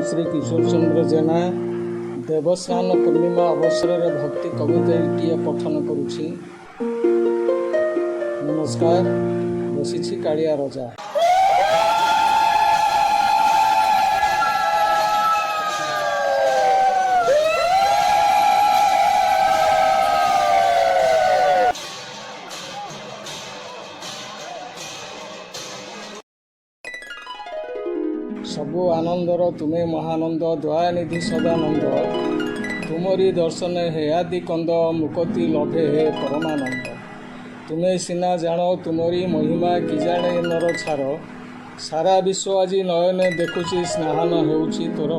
श्री किशोर चंद्र जेना देवस्नान पूर्णिमा अवसर में भक्ति कविताटीए पठन करुछि। नमस्कार। बसिछि कालिया रजा। सबु आनंदर तुम्हें महानंद दयानिधि सदानंद तुमरी दर्शन हे आदि कंद मुक्ति लभे हे परमानंद। तुम्हें सिना जान तुमरी महिमा कि जाने नर छार सारा विश्व आज नयने देखुची स्नान हेउची तोर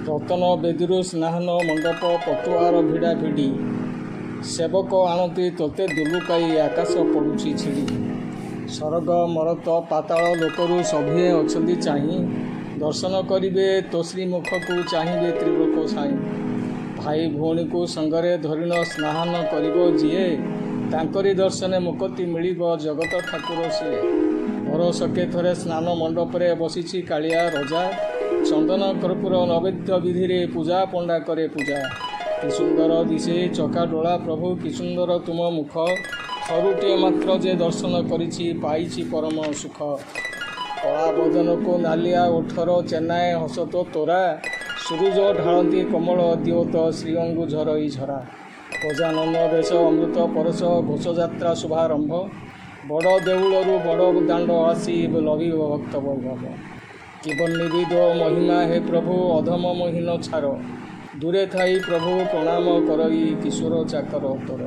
रतन बेदीरु स्नान मंडप पटुआर भिड़ा भिड़ी सेवक आणती तोते दुलुकाई आकाश पड़ुची छिड़ी स्वर्ग मरत पाताल लोकरू सभिए अछंती चाही दर्शन करिवे तो श्रीमुख को चाहिए त्रिलोक साई भाई भौणी को संगरे धरिण स्नान करिवो जिए तांकरी दर्शने मुक्ति मिलिबो जगत ठाकुर सिए बरसके थरे स्नान मंडपरे बसिछि कालिया रजा चंदन कर्पूर नैवेद्य विधि रे पूजा पंडा करे पूजा कि सुंदर दिशे चका डोला प्रभु कि सुंदर तुम मुख थरुटे मात्र जे दर्शन करिछि पाइछि परम सुख कला बदन को नालिया ओठर चेन्नाए हसतो तोरा सूरज ढालती कमल दिवत श्रीअंगु झरई झरा गजानन बेश अमृत परश घोषयात्रा शुभारंभ बड़ देउलरू बड़ दाण्ड आसी लभि भक्त वैभव किबन्निविद महिमा हे प्रभु अधम मोहिन छार दूरे थाई प्रभु प्रणाम करई किशोर चाकर तोर।